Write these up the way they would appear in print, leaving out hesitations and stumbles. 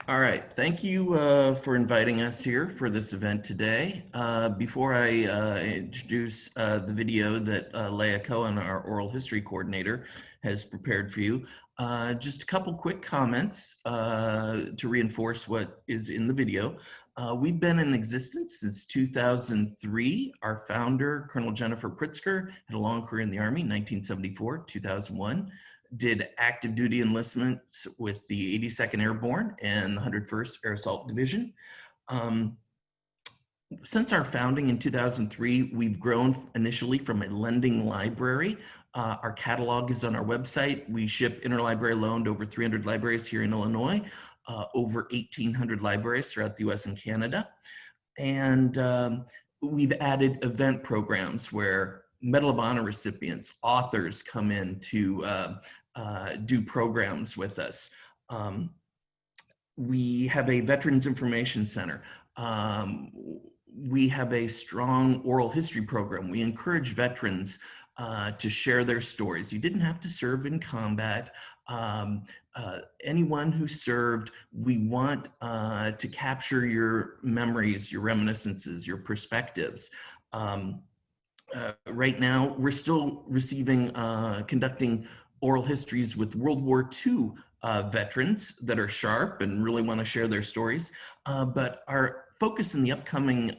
All right, thank you for inviting us here for this event today. Before I introduce the video that Leah Cohen, our oral history coordinator, has prepared for you, just a couple quick comments to reinforce what is in the video. We've been in existence since 2003. Our founder, Colonel Jennifer Pritzker, had a long career in the Army, 1974, 2001. Did active duty enlistments with the 82nd Airborne and the 101st Air Assault Division. Since our founding in 2003, we've grown initially from a lending library. Our catalog is on our website. We ship interlibrary loan to over 300 libraries here in Illinois, over 1,800 libraries throughout the US and Canada. And we've added event programs where Medal of Honor recipients, authors come in to do programs with us. We have a Veterans Information Center. We have a strong oral history program. We encourage veterans to share their stories. You didn't have to serve in combat. Anyone who served, we want to capture your memories, your reminiscences, your perspectives. Right now, we're still conducting oral histories with World War II veterans that are sharp and really want to share their stories. But our focus in the upcoming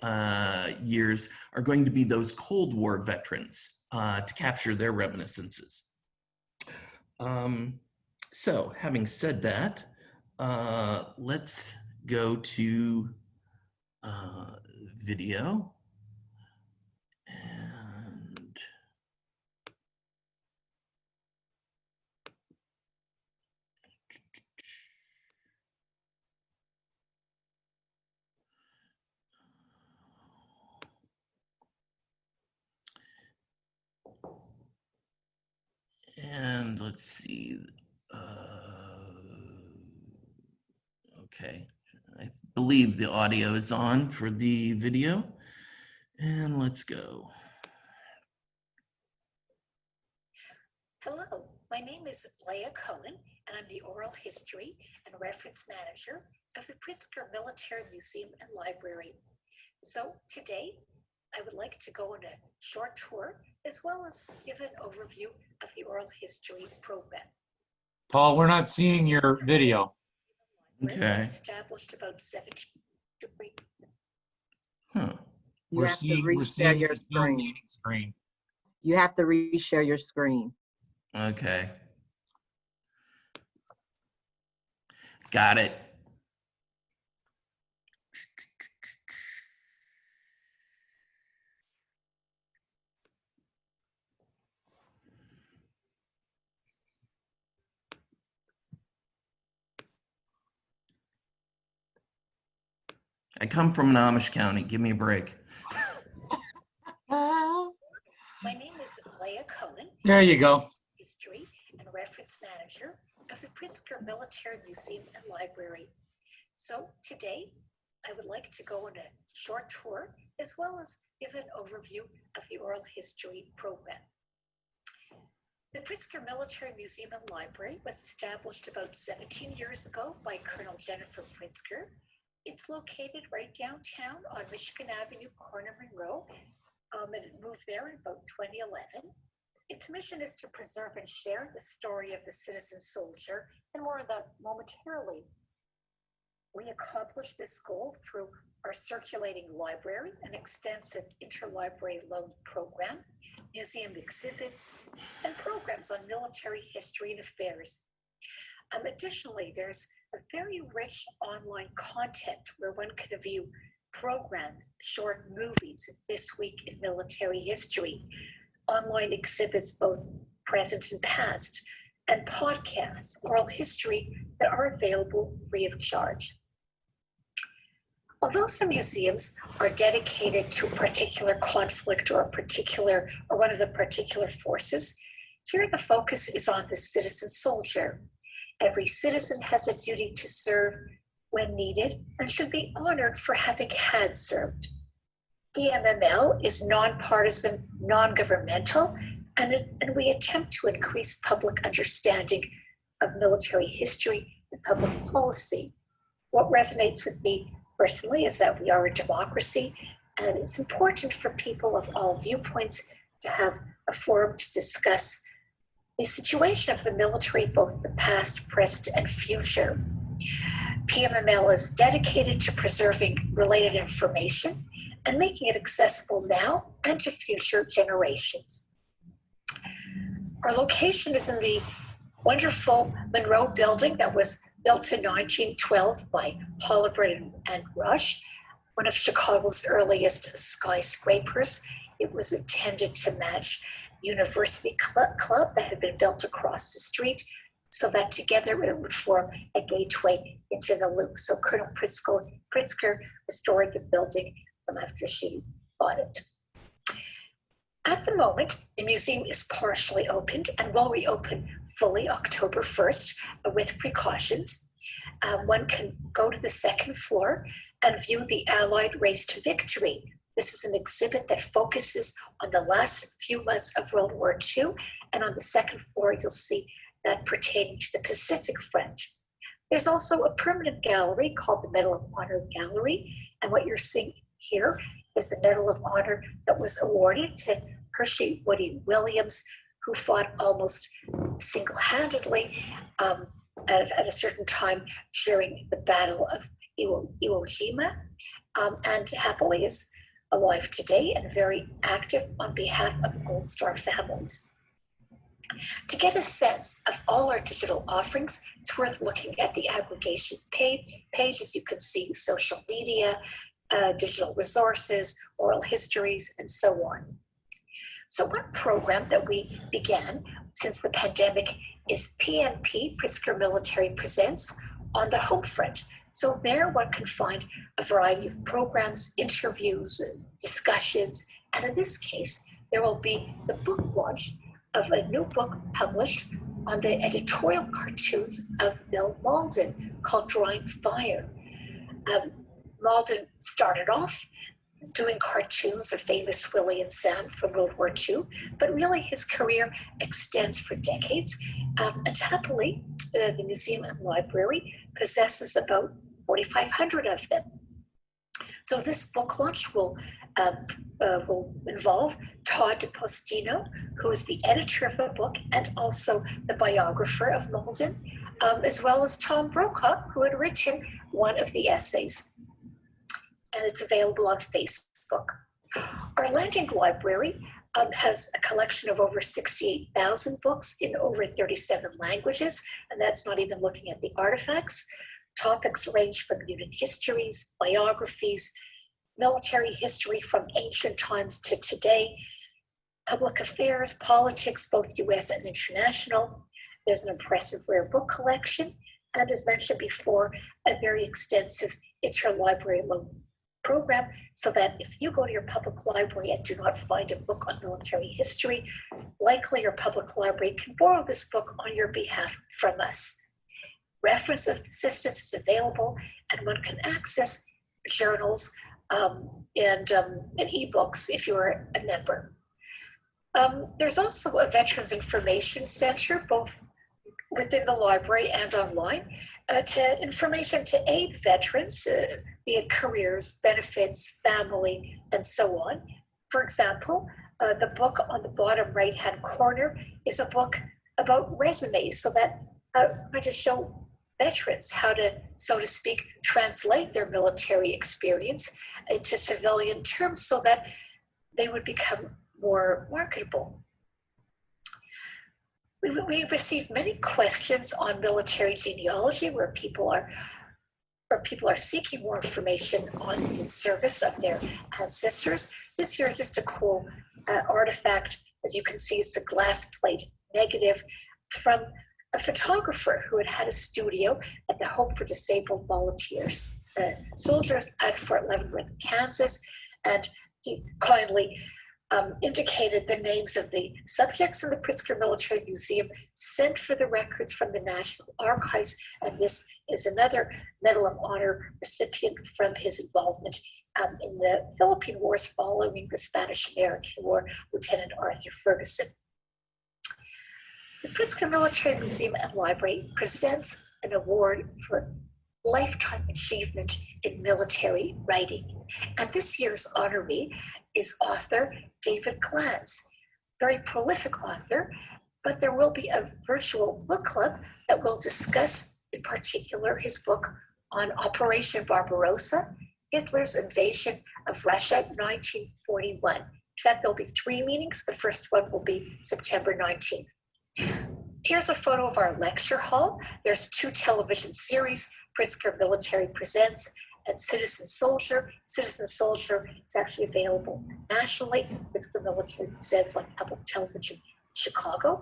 years are going to be those Cold War veterans to capture their reminiscences. So having said that, let's go to video. And let's see. Okay, I believe the audio is on for the video. And let's go. Hello, my name is Leah Cohen, and I'm the Oral History and Reference Manager of the Pritzker Military Museum and Library. So today, I would like to go on a short tour as well as give an overview of the oral history program. Paul, we're not seeing your video. Okay. Established about 17. Huh. We're seeing your screen. You have to reshare your screen. Okay. Got it. I come from an Amish county. Give me a break. My name is Leah Cohen. There you go. History and Reference Manager of the Pritzker Military Museum and Library. So today, I would like to go on a short tour as well as give an overview of the oral history program. The Pritzker Military Museum and Library was established about 17 years ago by Colonel Jennifer Pritzker. It's located right downtown on Michigan Avenue, corner Monroe. And it moved there in about 2011. Its mission is to preserve and share the story of the citizen soldier, and more of that momentarily. We accomplish this goal through our circulating library, an extensive interlibrary loan program, museum exhibits, and programs on military history and affairs. Additionally, there's a very rich online content where one can view programs, short movies, This Week in Military History, online exhibits both present and past, and podcasts, oral history that are available free of charge. Although some museums are dedicated to a particular conflict or one of the particular forces, here the focus is on the citizen soldier. Every citizen has a duty to serve when needed and should be honored for having had served. DMML is nonpartisan, non-governmental, and we attempt to increase public understanding of military history and public policy. What resonates with me personally is that we are a democracy, and it's important for people of all viewpoints to have a forum to discuss the situation of the military, both the past, present, and future. PMML is dedicated to preserving related information and making it accessible now and to future generations. Our location is in the wonderful Monroe building that was built in 1912 by Holabird and Rush, one of Chicago's earliest skyscrapers. It was intended to match University Club that had been built across the street, so that together it would form a gateway into the loop. So Colonel Pritzker restored the building after she bought it. At the moment, the museum is partially opened and will reopen fully October 1st with precautions. One can go to the second floor and view the Allied race to victory. This is an exhibit that focuses on the last few months of World War II, and on the second floor you'll see that pertaining to the Pacific Front. There's also a permanent gallery called the Medal of Honor Gallery, and what you're seeing here is the Medal of Honor that was awarded to Hershey Woody Williams, who fought almost single-handedly at a certain time during the Battle of Iwo Jima, and happily is alive today and very active on behalf of Gold Star families. To get a sense of all our digital offerings, it's worth looking at the aggregation page. As you can see, social media, digital resources, oral histories, and so on. So one program that we began since the pandemic is PMP, Pritzker Military Presents, on the home front. So there one can find a variety of programs, interviews, discussions, and in this case, there will be the book launch of a new book published on the editorial cartoons of Bill Malden called Drawing Fire. Malden started off doing cartoons of famous Willie and Sam from World War II, but really his career extends for decades. And happily, the museum and library possesses about 4,500 of them. So this book launch will involve Todd DePostino, who is the editor of the book and also the biographer of Malden, as well as Tom Brokaw, who had written one of the essays. And it's available on Facebook. Our Landing Library has a collection of over 68,000 books in over 37 languages, and that's not even looking at the artifacts. Topics range from unit histories, biographies, military history from ancient times to today, public affairs, politics, both US and international. There's an impressive rare book collection, and as mentioned before, a very extensive interlibrary loan program, so that if you go to your public library and do not find a book on military history, likely your public library can borrow this book on your behalf from us. Reference assistance is available, and one can access journals and ebooks if you're a member. There's also a Veterans Information Center, both within the library and online, to information to aid veterans, be it careers, benefits, family, and so on. For example, the book on the bottom right-hand corner is a book about resumes, so that trying to show veterans how to, so to speak, translate their military experience into civilian terms so that they would become more marketable. We've received many questions on military genealogy where people are seeking more information on the service of their ancestors. This here is just a cool artifact. As you can see, it's a glass plate negative from a photographer who had had a studio at the Home for Disabled Volunteers Soldiers at Fort Leavenworth, Kansas, and he kindly indicated the names of the subjects in the Pritzker Military Museum, sent for the records from the National Archives, and this is another Medal of Honor recipient from his involvement in the Philippine Wars following the Spanish-American War, Lieutenant Arthur Ferguson. The Pritzker Military Museum and Library presents an award for lifetime achievement in military writing. And this year's honoree is author David Glantz, very prolific author, but there will be a virtual book club that will discuss in particular his book on Operation Barbarossa, Hitler's invasion of Russia, 1941. In fact, there'll be 3 meetings. The first one will be September 19th. Here's a photo of our lecture hall. There's 2 television series, Pritzker Military Presents and Citizen Soldier. Citizen Soldier is actually available nationally. Pritzker Military Presents on public television in Chicago.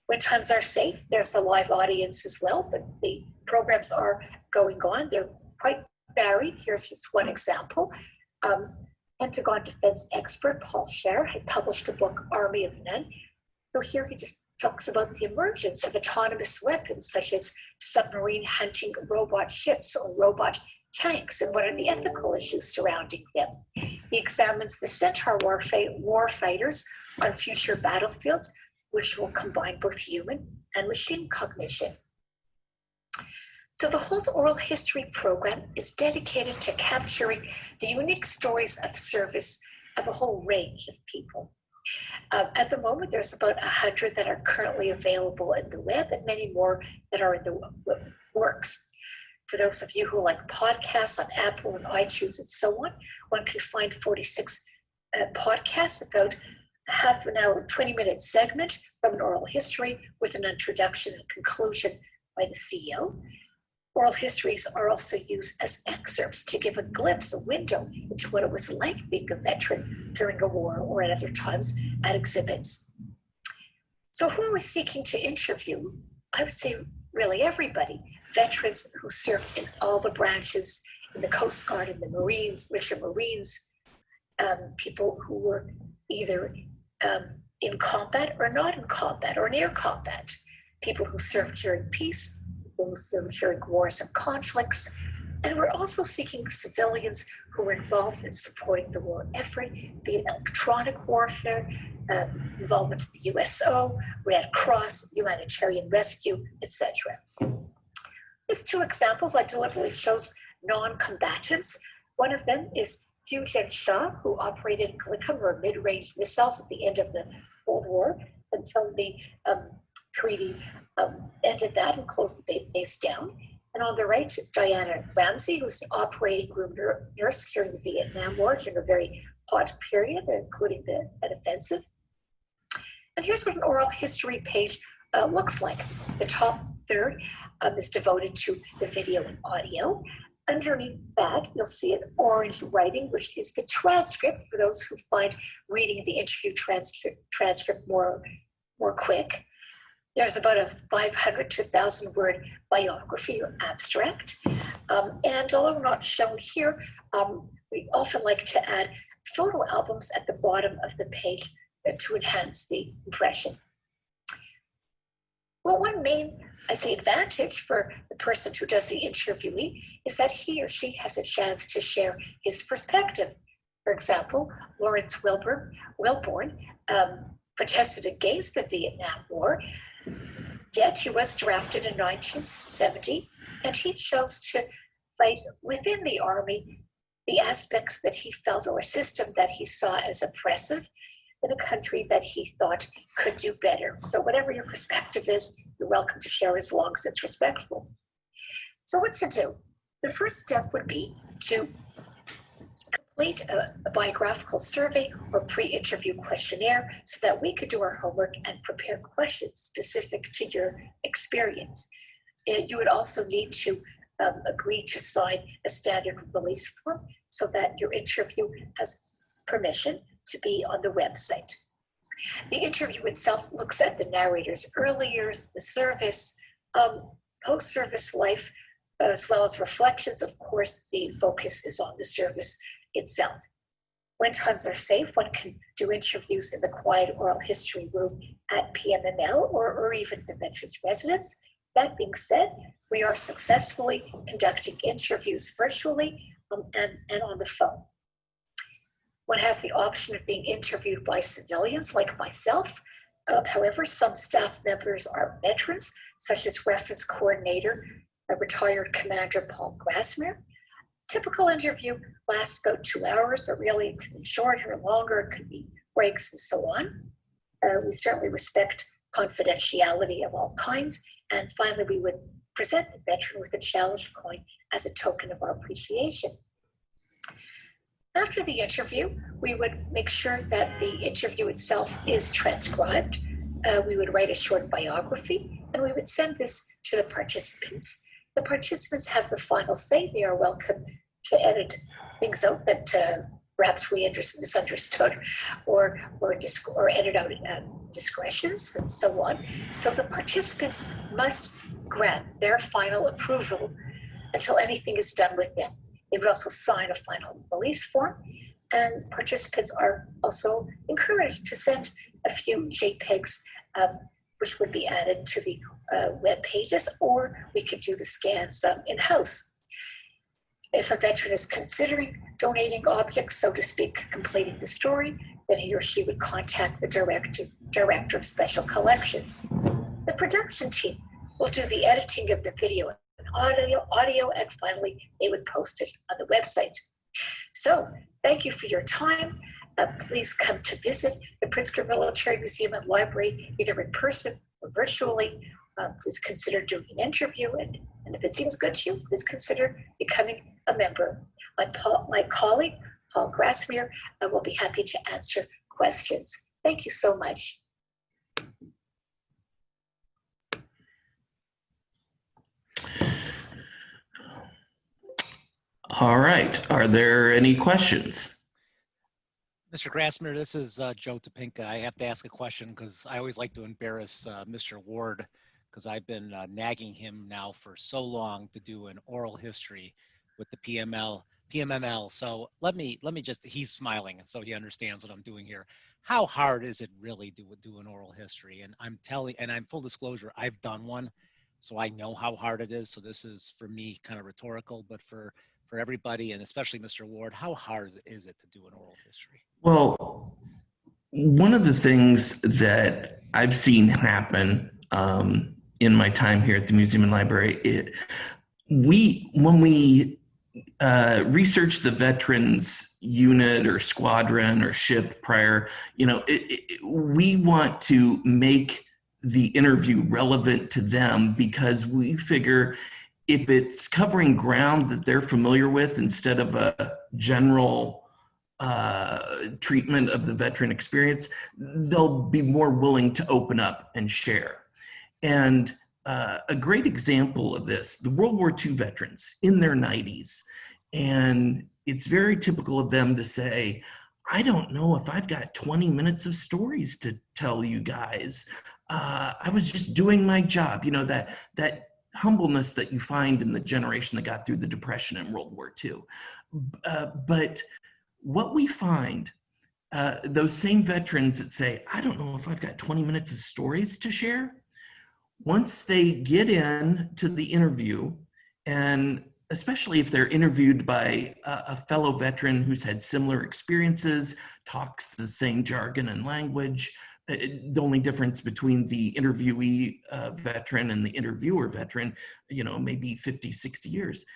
When times are safe, there's a live audience as well, but the programs are going on. They're quite varied. Here's just one example. Pentagon defense expert Paul Scher had published a book, Army of None. So here he just talks about the emergence of autonomous weapons such as submarine hunting robot ships or robot tanks and what are the ethical issues surrounding them. He examines the Centaur warfighters on future battlefields, which will combine both human and machine cognition. So the Holt Oral History program is dedicated to capturing the unique stories of service of a whole range of people. At the moment, there's about 100 that are currently available in the web and many more that are in the works. For those of you who like podcasts on Apple and iTunes and so on, one can find 46 podcasts, about a half an hour, 20-minute segment from an oral history with an introduction and conclusion by the CEO. Oral histories are also used as excerpts to give a glimpse, a window into what it was like being a veteran during a war or at other times at exhibits. So who are we seeking to interview? I would say really everybody. Veterans who served in all the branches, in the Coast Guard, in the Marines, Richard Marines, people who were either in combat or not in combat or near combat, people who served during peace, people who served during wars and conflicts, and we're also seeking civilians who were involved in supporting the war effort, be it electronic warfare, involvement in the USO, Red Cross, humanitarian rescue, etc. There's 2 examples I deliberately chose non-combatants. One of them is Hu Shah, who operated Glickam or mid-range missiles at the end of the Cold War until the treaty ended that and closed the base down. And on the right, Diana Ramsey, who's an operating room nurse during the Vietnam War during a very hot period, including an offensive. And here's what an oral history page looks like. The top third is devoted to the video and audio. Underneath that, you'll see an orange writing, which is the transcript for those who find reading the interview transcript more quick. There's about a 500 to 1,000 word biography or abstract. And although not shown here, we often like to add photo albums at the bottom of the page to enhance the impression. Well, one main, I'd say, advantage for the person who does the interviewing is that he or she has a chance to share his perspective. For example, Lawrence Wilborn protested against the Vietnam War, yet he was drafted in 1970, and he chose to fight within the Army the aspects that he felt, or a system that he saw as oppressive in a country that he thought could do better. So whatever your perspective is, you're welcome to share as long as it's respectful. So what to do? The first step would be to complete a biographical survey or pre-interview questionnaire so that we could do our homework and prepare questions specific to your experience. You would also need to agree to sign a standard release form so that your interview has permission to be on the website. The interview itself looks at the narrator's early years, the service, post-service life, as well as reflections. Of course, the focus is on the service itself. When times are safe, one can do interviews in the quiet oral history room at PMML or even the veterans residence. That being said, we are successfully conducting interviews virtually and on the phone. One has the option of being interviewed by civilians like myself. However, some staff members are veterans, such as reference coordinator retired Commander Paul Grasmehr. Typical interview lasts about 2 hours, but really it can be shorter or longer, it could be breaks and so on. We certainly respect confidentiality of all kinds. And finally, we would present the veteran with a challenge coin as a token of our appreciation. After the interview, we would make sure that the interview itself is transcribed. We would write a short biography, and we would send this to the participants. The participants have the final say. They are welcome to edit things out that perhaps we misunderstood, or edit out discretions and so on. So the participants must grant their final approval until anything is done with them. They would also sign a final release form, and participants are also encouraged to send a few JPEGs, which would be added to the web pages, or we could do the scans in-house. If a veteran is considering donating objects, so to speak, completing the story, then he or she would contact the director of special collections. The production team will do the editing of the video and audio, and finally, they would post it on the website. So, thank you for your time. Please come to visit the Pritzker Military Museum and Library, either in person or virtually. Please consider doing an interview, and if it seems good to you, please consider becoming a member. My colleague, Paul Grasmehr, will be happy to answer questions. Thank you so much. All right, are there any questions? Mr. Grasmehr, this is Joe Topinka. I have to ask a question because I always like to embarrass Mr. Ward, because I've been nagging him now for so long to do an oral history with the PMML. So let me just, he's smiling, and so he understands what I'm doing here. How hard is it really to do an oral history? And I'm full disclosure, I've done one, so I know how hard it is. So this is for me kind of rhetorical, but for everybody, and especially Mr. Ward, how hard is it to do an oral history? Well, one of the things that I've seen happen in my time here at the Museum and Library, when we research the veterans unit or squadron or ship prior, we want to make the interview relevant to them, because we figure if it's covering ground that they're familiar with instead of a general treatment of the veteran experience, they'll be more willing to open up and share. And a great example of this, the World War II veterans in their 90s. And it's very typical of them to say, I don't know if I've got 20 minutes of stories to tell you guys. I was just doing my job. That humbleness that you find in the generation that got through the Depression and World War II. But what we find, those same veterans that say, I don't know if I've got 20 minutes of stories to share, once they get in to the interview, and especially if they're interviewed by a fellow veteran who's had similar experiences, talks the same jargon and language, the only difference between the interviewee veteran and the interviewer veteran, maybe 50, 60 years.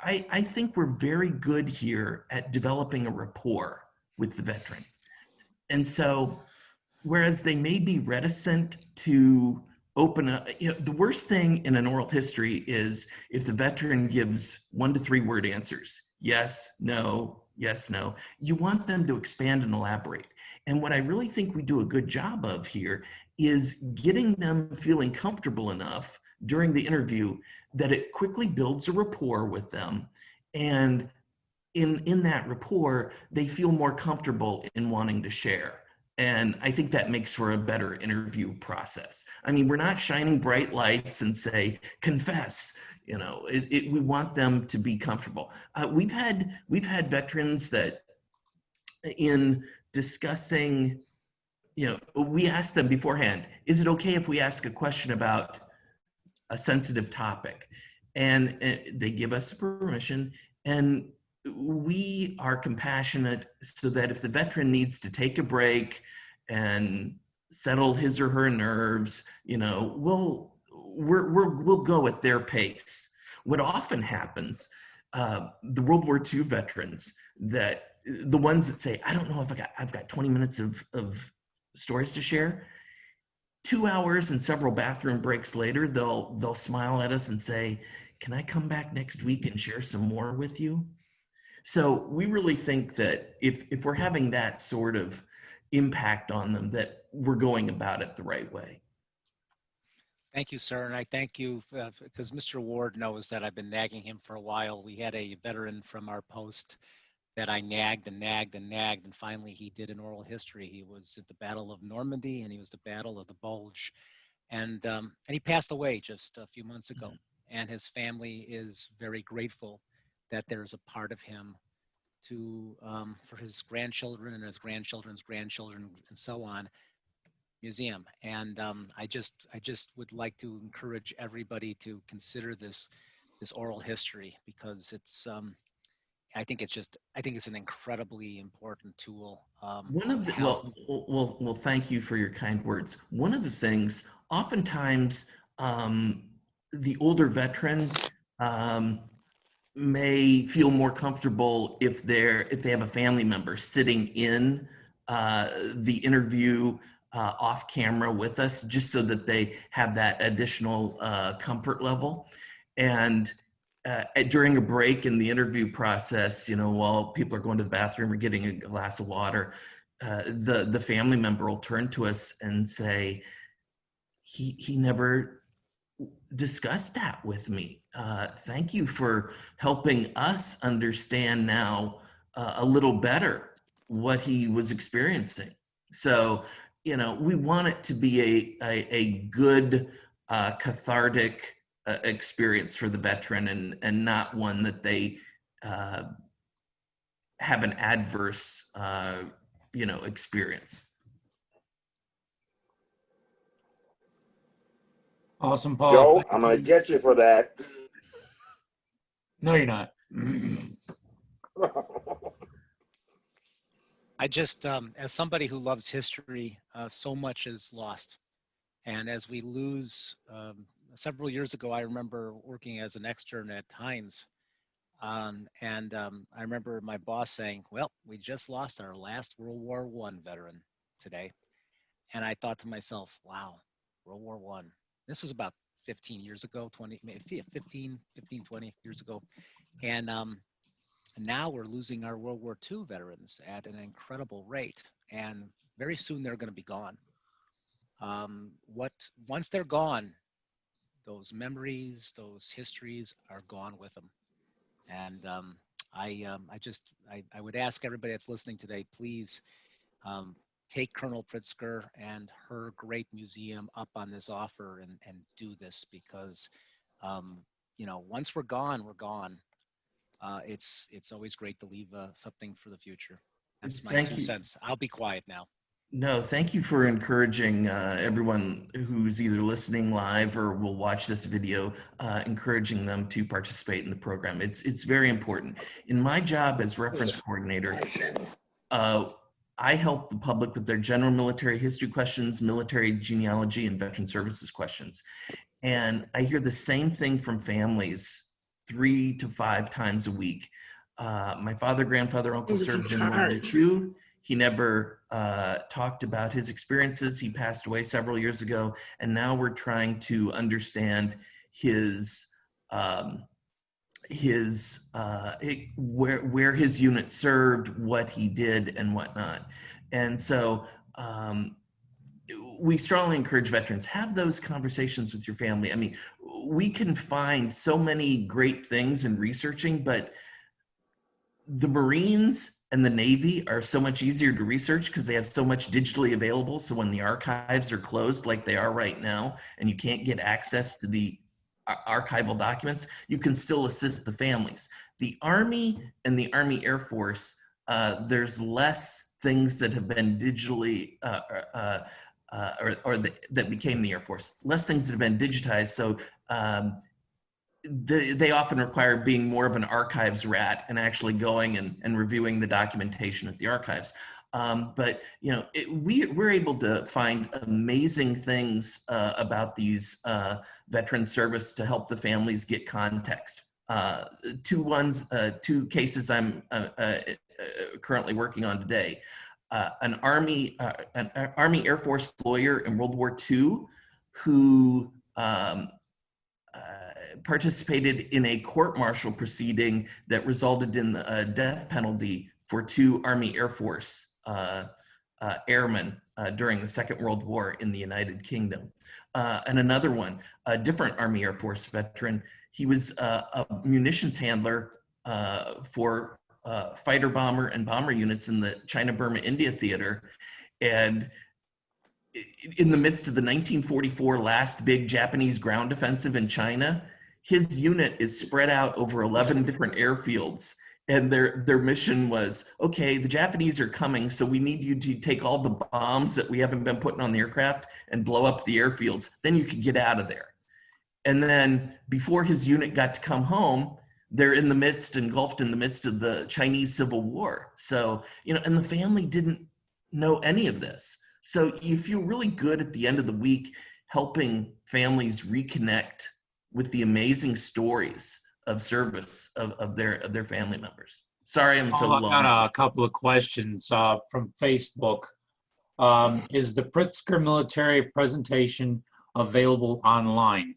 I think we're very good here at developing a rapport with the veteran. And so, whereas they may be reticent to open up, the worst thing in an oral history is if the veteran gives 1 to 3 word answers. Yes, no, yes, no. You want them to expand and elaborate. And what I really think we do a good job of here is getting them feeling comfortable enough during the interview that it quickly builds a rapport with them. And in that rapport, they feel more comfortable in wanting to share. And I think that makes for a better interview process. I mean, we're not shining bright lights and say, confess, we want them to be comfortable. We've had veterans that in discussing, we asked them beforehand, is it okay if we ask a question about a sensitive topic? And they give us permission, and we are compassionate so that if the veteran needs to take a break and settle his or her nerves, we'll we'll go at their pace. What often happens, the World War II veterans, that the ones that say, I don't know if I've got 20 minutes of stories to share, 2 hours and several bathroom breaks later, they'll smile at us and say, can I come back next week and share some more with you? So we really think that if we're having that sort of impact on them, that we're going about it the right way. Thank you, sir. And I thank you because Mr. Ward knows that I've been nagging him for a while. We had a veteran from our post that I nagged and nagged and nagged, and finally he did an oral history. He was at the Battle of Normandy, and he was the Battle of the Bulge, and he passed away just a few months ago. And his family is very grateful that there's a part of him to for his grandchildren and his grandchildren's grandchildren and so on museum. And I just would like to encourage everybody to consider this oral history, because it's I think it's an incredibly important tool. One of the, well, thank you for your kind words. One of the things, oftentimes, the older veteran may feel more comfortable if they have a family member sitting in the interview off camera with us, just so that they have that additional comfort level. And during a break in the interview process, while people are going to the bathroom or getting a glass of water, the family member will turn to us and say, he never discussed that with me. Thank you for helping us understand now a little better what he was experiencing. So, we want it to be a good, cathartic experience for the veteran, and not one that they have an adverse, experience. Awesome, Paul. Joe, I'm gonna get you for that. No, you're not. I just, as somebody who loves history, so much is lost. And as we lose, several years ago, I remember working as an extern at Heinz. And I remember my boss saying, well, we just lost our last World War I veteran today. And I thought to myself, wow, World War I. This was about 15 years ago, 20, maybe 15, 20 years ago. And now we're losing our World War II veterans at an incredible rate. And very soon they're going to be gone. Once they're gone, those memories, those histories are gone with them. And I would ask everybody that's listening today, please take Colonel Pritzker and her great museum up on this offer and do this, because once we're gone, we're gone. It's always great to leave something for the future. That's my 2 cents. I'll be quiet now. No, thank you for encouraging everyone who's either listening live or will watch this video, encouraging them to participate in the program. It's very important. In my job as reference coordinator, I help the public with their general military history questions, military genealogy, and veteran services questions. And I hear the same thing from families 3 to 5 times a week. My father, grandfather, uncle served in World War II. He never talked about his experiences. He passed away several years ago, and now we're trying to understand where his unit served, what he did, and whatnot. And so we strongly encourage veterans, have those conversations with your family. I mean, we can find so many great things in researching, but the Marines and the Navy are so much easier to research because they have so much digitally available. So when the archives are closed like they are right now, and you can't get access to the archival documents, you can still assist the families. The Army and the Army Air Force, there's less things that have been digitally, that became the Air Force, less things that have been digitized. So they often require being more of an archives rat and actually going and reviewing the documentation at the archives. But you know, we're able to find amazing things about these veteran service to help the families get context. Two cases I'm currently working on today. An Army Air Force lawyer in World War II who participated in a court-martial proceeding that resulted in the death penalty for two Army Air Force airmen during the Second World War in the United Kingdom. And another one, a different Army Air Force veteran, he was a munitions handler for fighter bomber and bomber units in the China-Burma-India theater. And in the midst of the 1944 last big Japanese ground offensive in China, his unit is spread out over 11 different airfields. And their mission was, okay, the Japanese are coming, so we need you to take all the bombs that we haven't been putting on the aircraft and blow up the airfields. Then you can get out of there. And then before his unit got to come home, they're engulfed in the midst of the Chinese Civil War. So, you know, and the family didn't know any of this. So you feel really good at the end of the week helping families reconnect with the amazing stories of service of their family members. Sorry, I'm so I've long. got a couple of questions from Facebook. Is the Pritzker military presentation available online?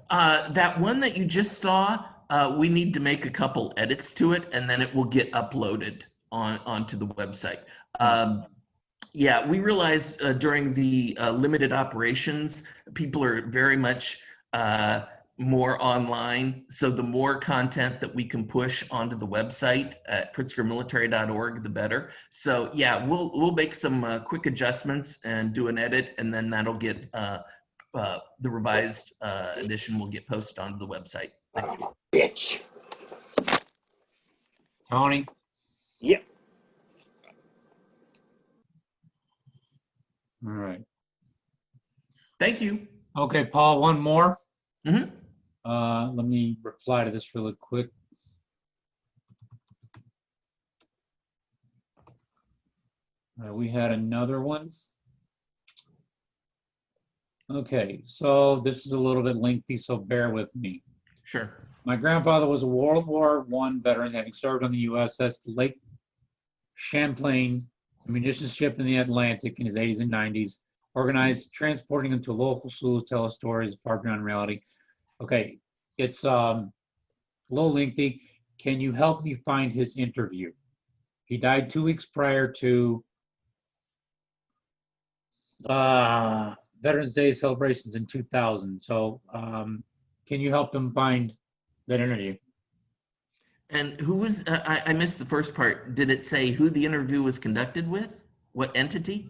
That one that you just saw, we need to make a couple edits to it, and then it will get uploaded onto the website. Yeah, we realized during the limited operations, people are very much more online. So the more content that we can push onto the website at pritzkermilitary.org, the better. So yeah, we'll make some quick adjustments and do an edit, and then that'll get the revised edition will get posted onto the website next week. Bitch. Tony? Yep. All right. Thank you. Okay, Paul, one more. Mhm. Let me reply to this really quick. We had another one. Okay, so this is a little bit lengthy, so bear with me. Sure. My grandfather was a World War I veteran, having served on the USS Lake Champlain, a munitions ship in the Atlantic in his 80s and 90s, organized transporting them to local schools, tell us stories far beyond reality. Okay, it's a little lengthy. Can you help me find his interview? He died 2 weeks prior to Veterans Day celebrations in 2000. So can you help them find that interview? And who was, I missed the first part. Did it say who the interview was conducted with? What entity?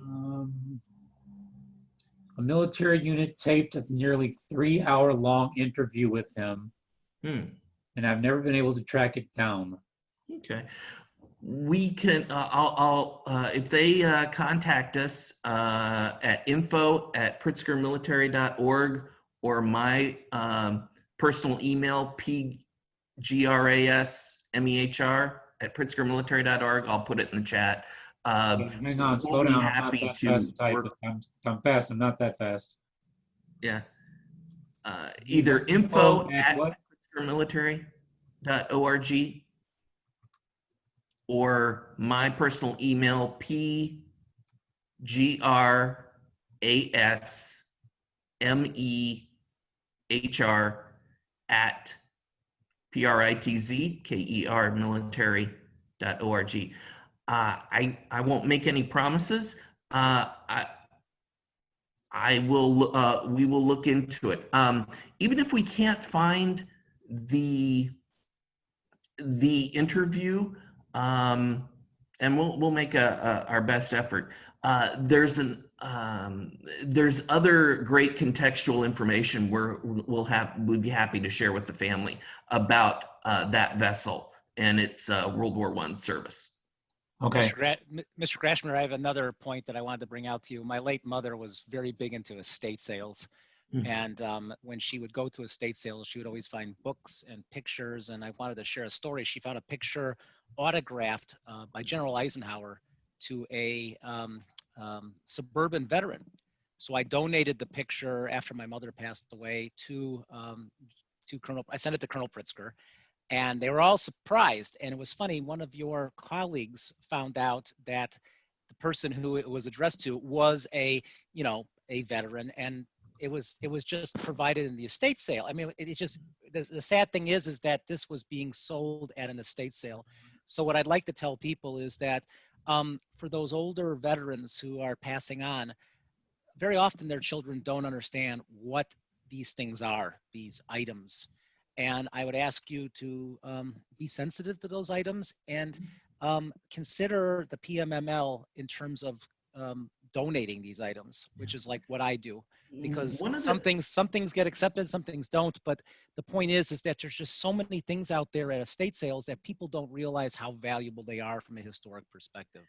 A military unit taped a nearly 3-hour-long interview with him, and I've never been able to track it down. Okay. We can, if they contact us at info@pritzkermilitary.org or my personal email, pgrasmehr@pritzkermilitary.org, I'll put it in the chat. Hang on, slow we'll be down. I'm not happy that to fast to type. work. I'm fast. I'm not that fast. Yeah. Either info at what? pritzkermilitary.org or my personal email, pgrasmehr@pritzker military.org. I won't make any promises. I will. We will look into it. Even if we can't find the interview, and we'll make our best effort. There's other great contextual information where we'd be happy to share with the family about that vessel and its World War I service. Okay. Mr. Grasmehr, I have another point that I wanted to bring out to you. My late mother was very big into estate sales. Mm. And when she would go to estate sales, she would always find books and pictures. And I wanted to share a story. She found a picture autographed by General Eisenhower to a suburban veteran. So I donated the picture after my mother passed away to Colonel. I sent it to Colonel Pritzker, and they were all surprised. And it was funny. One of your colleagues found out that the person who it was addressed to was a veteran, and it was just provided in the estate sale. I mean, it just the sad thing is that this was being sold at an estate sale. So what I'd like to tell people is that for those older veterans who are passing on, very often their children don't understand what these things are, these items. And I would ask you to be sensitive to those items and consider the PMML in terms of donating these items, which is like what I do, because One of some the, things get accepted, some things don't. But the point is that there's just so many things out there at estate sales that people don't realize how valuable they are from a historic perspective.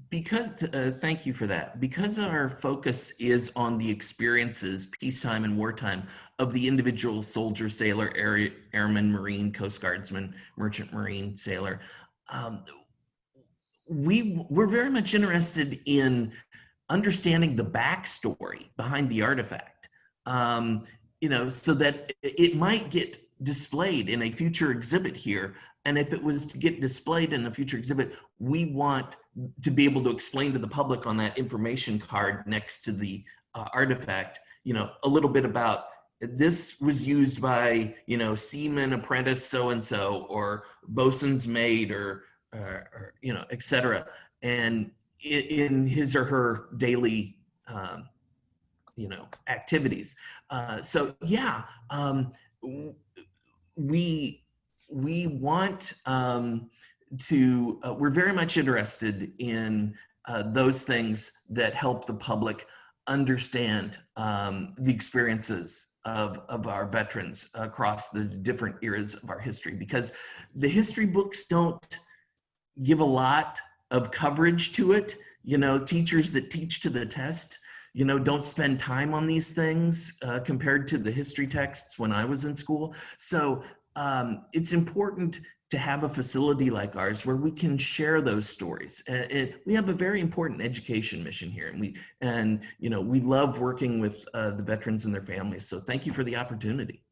because thank you for that. Because our focus is on the experiences, peacetime and wartime, of the individual soldier, sailor, airman, Marine, Coast Guardsman, Merchant Marine, sailor, um, we're very much interested in understanding the backstory behind the artifact, so that it might get displayed in a future exhibit here. And if it was to get displayed in a future exhibit, we want to be able to explain to the public on that information card next to the artifact, a little bit about this was used by, seaman apprentice so-and-so, or bosun's mate, or et cetera. And in his or her daily, activities. So yeah, we want to. We're very much interested in those things that help the public understand the experiences of our veterans across the different eras of our history, because the history books don't give a lot of coverage to it. Teachers that teach to the test, don't spend time on these things compared to the history texts when I was in school. So it's important to have a facility like ours where we can share those stories. We have a very important education mission here, and we love working with the veterans and their families. So thank you for the opportunity.